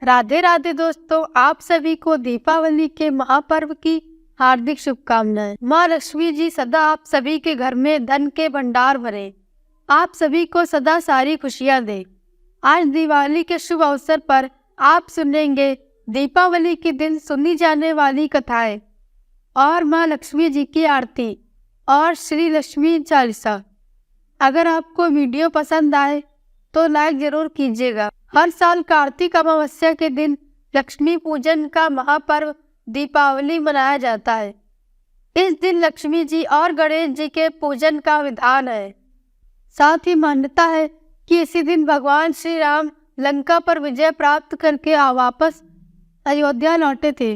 राधे राधे दोस्तों, आप सभी को दीपावली के महापर्व की हार्दिक शुभकामनाएं। माँ लक्ष्मी जी सदा आप सभी के घर में धन के भंडार भरे, आप सभी को सदा सारी खुशियां दे। आज दिवाली के शुभ अवसर पर आप सुनेंगे दीपावली के दिन सुनी जाने वाली कथाएं और माँ लक्ष्मी जी की आरती और श्री लक्ष्मी चालीसा। अगर आपको वीडियो पसंद आए तो लाइक जरूर कीजिएगा। हर साल कार्तिक अमावस्या के दिन लक्ष्मी पूजन का महापर्व दीपावली मनाया जाता है। इस दिन लक्ष्मी जी और गणेश जी के पूजन का विधान है। साथ ही मान्यता है कि इसी दिन भगवान श्री राम लंका पर विजय प्राप्त करके वापस अयोध्या लौटे थे,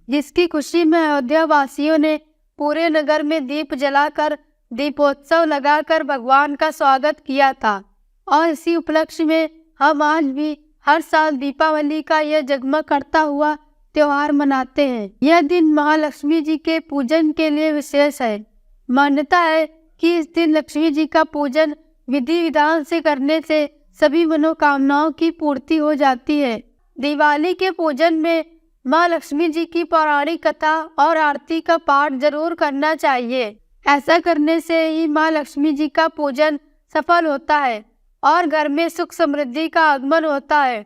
जिसकी खुशी में अयोध्या वासियों ने पूरे नगर में दीप जलाकर दीपोत्सव लगाकर भगवान का स्वागत किया था। और इसी उपलक्ष्य में हम आज भी हर साल दीपावली का यह जगमग करता हुआ त्योहार मनाते हैं। यह दिन महालक्ष्मी जी के पूजन के लिए विशेष है। मान्यता है कि इस दिन लक्ष्मी जी का पूजन विधि विधान से करने से सभी मनोकामनाओं की पूर्ति हो जाती है। दिवाली के पूजन में माँ लक्ष्मी जी की पौराणिक कथा और आरती का पाठ जरूर करना चाहिए। ऐसा करने से ही माँ लक्ष्मी जी का पूजन सफल होता है और घर में सुख समृद्धि का आगमन होता है।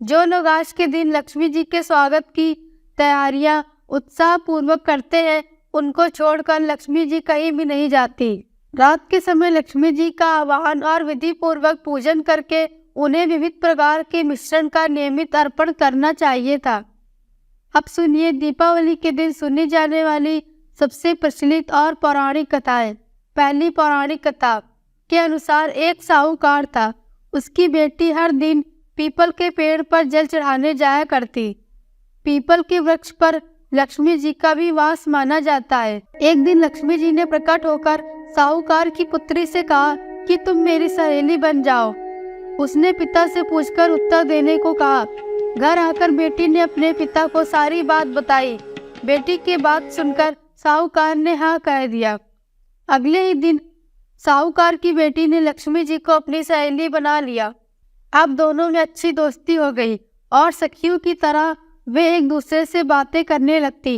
जो लोग आज के दिन लक्ष्मी जी के स्वागत की तैयारियां उत्साह पूर्वक करते हैं, उनको छोड़कर लक्ष्मी जी कहीं भी नहीं जाती। रात के समय लक्ष्मी जी का आवाहन और विधि पूर्वक पूजन करके उन्हें विविध प्रकार के मिश्रण का नियमित अर्पण करना चाहिए था। अब सुनिए दीपावली के दिन सुनी जाने वाली सबसे प्रचलित और पौराणिक कथाएं। पहली पौराणिक कथा के अनुसार एक साहूकार था। उसकी बेटी हर दिन पीपल के पेड़ पर जल चढ़ाने जाया करती। पीपल के वृक्ष पर लक्ष्मी जी का भी वास माना जाता है। एक दिन लक्ष्मी जी ने प्रकट होकर साहूकार की पुत्री से कहा कि तुम मेरी सहेली बन जाओ। उसने पिता से पूछकर उत्तर देने को कहा। घर आकर बेटी ने अपने पिता को सारी बात बताई। बेटी की बात सुनकर साहूकार ने हाँ कह दिया। अगले ही दिन साहूकार की बेटी ने लक्ष्मी जी को अपनी सहेली बना लिया। अब दोनों में अच्छी दोस्ती हो गई और सखियों की तरह वे एक दूसरे से बातें करने लगती।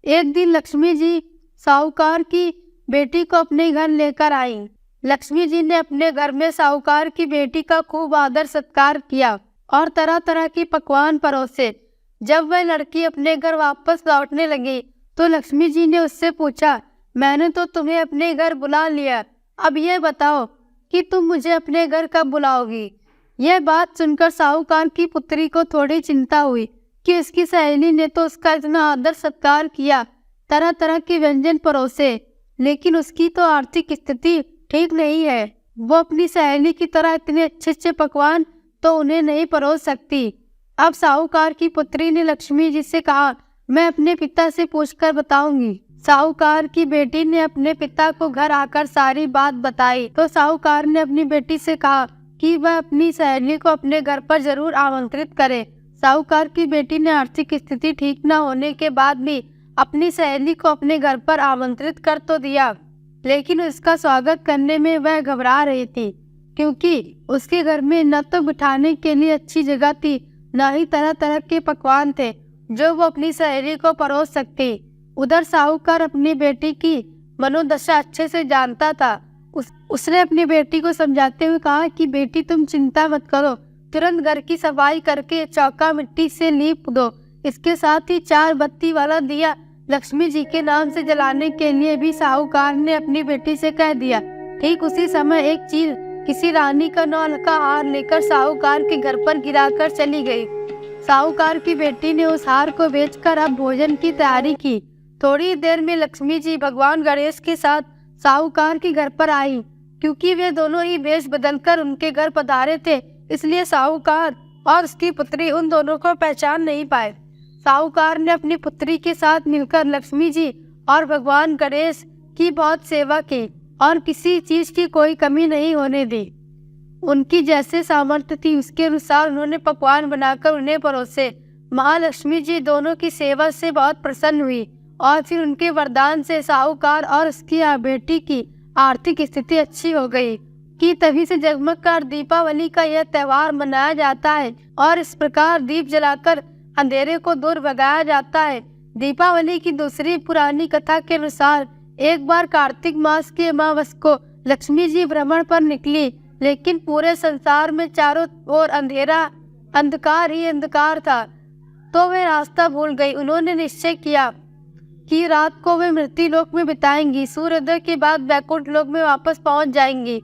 एक दिन लक्ष्मी जी साहूकार की बेटी को अपने घर लेकर आई। लक्ष्मी जी ने अपने घर में साहूकार की बेटी का खूब आदर सत्कार किया और तरह तरह की पकवान परोसे। जब वह लड़की अपने घर वापस लौटने लगी तो लक्ष्मी जी ने उससे पूछा, मैंने तो तुम्हें अपने घर बुला लिया, अब यह बताओ कि तुम मुझे अपने घर कब बुलाओगी। यह बात सुनकर साहूकार की पुत्री को थोड़ी चिंता हुई कि उसकी सहेली ने तो उसका इतना आदर सत्कार किया, तरह तरह के व्यंजन परोसे, लेकिन उसकी तो आर्थिक स्थिति ठीक नहीं है। वो अपनी सहेली की तरह इतने अच्छे अच्छे पकवान तो उन्हें नहीं परोस सकती। अब साहूकार की पुत्री ने लक्ष्मी जी से कहा, मैं अपने पिता से पूछकर बताऊंगी। साहूकार की बेटी ने अपने पिता को घर आकर सारी बात बताई तो साहूकार ने अपनी बेटी से कहा कि वह अपनी सहेली को अपने घर पर जरूर आमंत्रित करे। साहूकार की बेटी ने आर्थिक स्थिति ठीक न होने के बाद भी अपनी सहेली को अपने घर पर आमंत्रित कर तो दिया, लेकिन उसका स्वागत करने में वह घबरा रही थी, क्योंकि उसके घर में न तो बिठाने के लिए अच्छी जगह थी, न ही तरह तरह के पकवान थे जो वो अपनी सहेली को परोस सकती। उधर साहूकार अपनी बेटी की मनोदशा अच्छे से जानता था। उसने अपनी बेटी को समझाते हुए कहा कि बेटी तुम चिंता मत करो, तुरंत घर की सफाई करके चौका मिट्टी से लीप दो। इसके साथ ही 4 बत्ती वाला दिया लक्ष्मी जी के नाम से जलाने के लिए भी साहूकार ने अपनी बेटी से कह दिया। ठीक उसी समय एक चील किसी रानी का 9 का हार लेकर साहूकार के घर पर गिराकर चली गई। साहूकार की बेटी ने उस हार को बेचकर अब भोजन की तैयारी की। थोड़ी देर में लक्ष्मी जी भगवान गणेश के साथ साहूकार के घर पर आई। क्योंकि वे दोनों ही वेश बदलकर उनके घर पधारे थे, इसलिए साहूकार और उसकी पुत्री उन दोनों को पहचान नहीं पाए। साहूकार ने अपनी पुत्री के साथ मिलकर लक्ष्मी जी और भगवान गणेश की बहुत सेवा की और किसी चीज की कोई कमी नहीं होने दी। उनकी जैसे सामर्थ्य थी उसके अनुसार उन्होंने पकवान बनाकर उन्हें परोसे। महालक्ष्मी जी दोनों की सेवा से बहुत प्रसन्न हुई और फिर उनके वरदान से साहूकार और उसकी बेटी की आर्थिक स्थिति अच्छी हो गई कि तभी से जगमग कर दीपावली का यह त्योहार मनाया जाता है और इस प्रकार दीप जलाकर अंधेरे को दूर भगाया जाता है। दीपावली की दूसरी पुरानी कथा के अनुसार एक बार कार्तिक मास की अमावस को लक्ष्मी जी भ्रमण पर निकली, लेकिन पूरे संसार में चारों ओर अंधेरा अंधकार ही अंधकार था, तो वे रास्ता भूल गई। उन्होंने निश्चय किया कि रात को वे मृत्यु लोक में बिताएंगी, सूर्योदय के बाद वैकुंठ लोक में वापस पहुंच जाएंगी।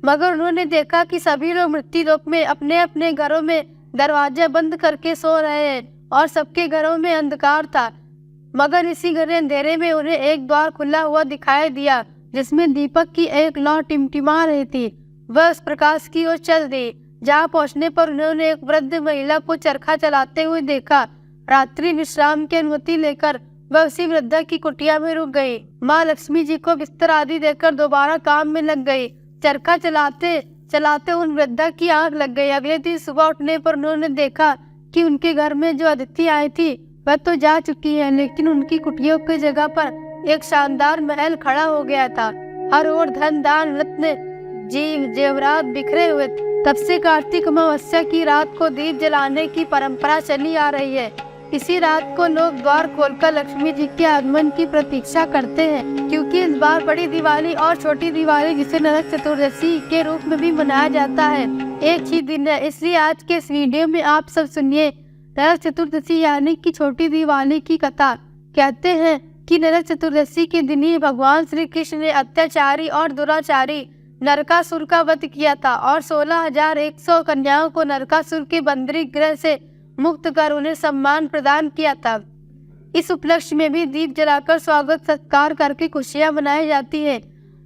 मगर उन्होंने देखा कि सभी लोग मृत्यु लोक में अपने अपने घरों में दरवाजा बंद करके सो रहे हैं और सबके घरों में अंधकार था। मगर इसी घने अंधेरे में उन्हें एक द्वार खुला हुआ दिखाई दिया, जिसमें दीपक की एक लौ टिमटिमा रही थी। वह उस प्रकाश की ओर चल दी। जहाँ पहुँचने पर उन्होंने एक वृद्ध महिला को चरखा चलाते हुए देखा। रात्रि विश्राम की अनुमति लेकर वह उसी वृद्धा की कुटिया में रुक गई। माँ लक्ष्मी जी को बिस्तर आदि देकर दोबारा काम में लग गई। चरखा चलाते चलाते उन वृद्धा की आंख लग गई। अगले दिन सुबह उठने पर उन्होंने देखा कि उनके घर में जो अतिथि आई थी वह तो जा चुकी है, लेकिन उनकी कुटियों की जगह पर एक शानदार महल खड़ा हो गया था। हर ओर धन दान रत्न जेवरात बिखरे हुए। तब से कार्तिक अमावस्या की रात को दीप जलाने की परंपरा चली आ रही है। इसी रात को लोग द्वार खोलकर लक्ष्मी जी के आगमन की प्रतीक्षा करते हैं, क्योंकि इस बार बड़ी दिवाली और छोटी दिवाली, जिसे नरक चतुर्दशी के रूप में भी मनाया जाता है, एक ही दिन है। इसलिए आज के इस वीडियो में आप सब सुनिए नरक चतुर्दशी यानी कि छोटी दिवाली की कथा। कहते हैं कि नरक चतुर्दशी के दिन ही भगवान श्री कृष्ण ने अत्याचारी और दुराचारी नरकासुर का वध किया था और 16,100 कन्याओं को नरकासुर के बंदरी गृह से मुक्त कर उन्हें सम्मान प्रदान किया था। इस उपलक्ष्य में भी दीप जलाकर स्वागत सत्कार करके खुशियां मनाई जाती है।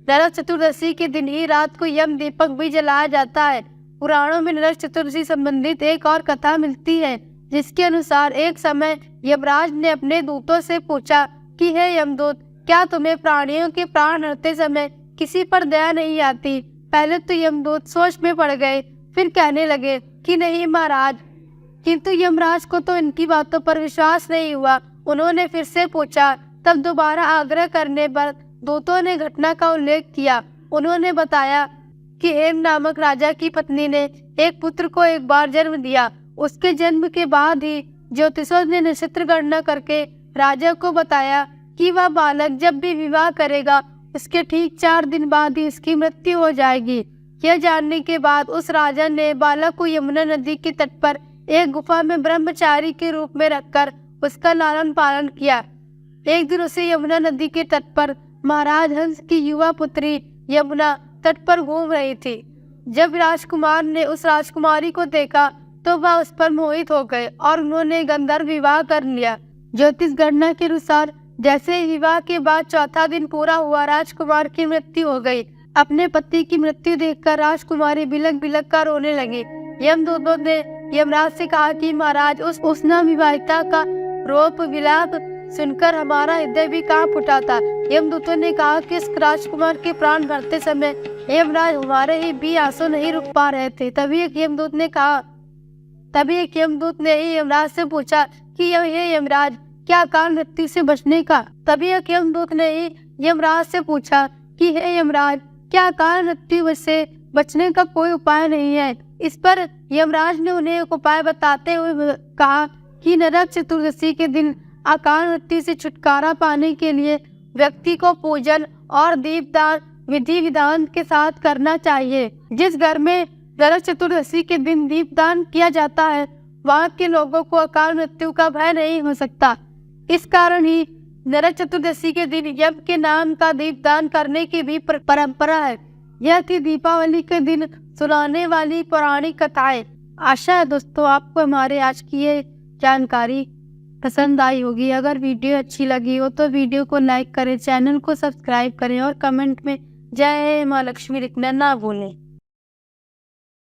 नरक चतुर्दशी के दिन ही रात को यम दीपक भी जलाया जाता है। पुराणों में नरक चतुर्दशी संबंधित एक और कथा मिलती है, जिसके अनुसार एक समय यमराज ने अपने दूतों से पूछा कि हे यमदूत, क्या तुम्हें प्राणियों के प्राण हरते समय किसी पर दया नहीं आती? पहले तो यमदूत सोच में पड़ गए, फिर कहने लगे कि नहीं महाराज, किंतु यमराज को तो इनकी बातों पर विश्वास नहीं हुआ। उन्होंने फिर से पूछा। तब दोबारा आग्रह करने पर दूतों ने घटना का उल्लेख किया। उन्होंने बताया कि हेम नामक राजा की पत्नी ने एक पुत्र को एक बार जन्म दिया। उसके जन्म के बाद ही ज्योतिषों ने नक्षत्र गणना करके राजा को बताया कि वह बालक जब भी विवाह करेगा उसके ठीक 4 दिन बाद ही उसकी मृत्यु हो जाएगी। यह जानने के बाद उस राजा ने बालक को यमुना नदी के तट पर एक गुफा में ब्रह्मचारी के रूप में रखकर उसका लालन पालन किया। एक दिन उसे यमुना नदी के तट पर महाराज हंस की युवा पुत्री यमुना तट पर घूम रही थी। जब राजकुमार ने उस राजकुमारी को देखा तो वह उस पर मोहित हो गए और उन्होंने गंधर्व विवाह कर लिया। ज्योतिष गणना के अनुसार जैसे ही विवाह के बाद 4था दिन पूरा हुआ, राजकुमार की मृत्यु हो गई। अपने पति की मृत्यु देखकर राजकुमारी बिलक बिलक कर रोने लगी। यमदूतों ने यमराज से कहा कि महाराज, उस नवविवाहिता का रोप विलाप सुनकर हमारा हृदय भी कांप उठा था। यमदूतों ने कहा कि इस राजकुमार के प्राण भरते समय यमराज हमारे ही भी आंसू नहीं रुक पा रहे थे। तभी एक यमदूत ने ही यमराज से पूछा कि ये यमराज, क्या कारण मृत्यु से बचने का? तभी एक यमदूत ने ही यमराज से पूछा कि हे यमराज, क्या कारण मृत्यु से बचने का कोई उपाय नहीं है? इस पर यमराज ने उन्हें एक उपाय बताते हुए कहा कि नरक चतुर्दशी के दिन अकाल मृत्यु से छुटकारा पाने के लिए व्यक्ति को पूजन और दीपदान विधि विधान के साथ करना चाहिए। जिस घर में नरक चतुर्दशी के दिन दीपदान किया जाता है, वहाँ के लोगों को अकाल मृत्यु का भय नहीं हो सकता। इस कारण ही नरक चतुर्दशी के दिन यम के नाम का दीपदान करने की भी परंपरा है। यह थी दीपावली के दिन सुनाने वाली पौराणिक कथाएं। आशा है दोस्तों आपको हमारे आज की ये जानकारी पसंद आई होगी। अगर वीडियो अच्छी लगी हो तो वीडियो को लाइक करें, चैनल को सब्सक्राइब करें और कमेंट में जय माँ लक्ष्मी लिखना ना भूलें।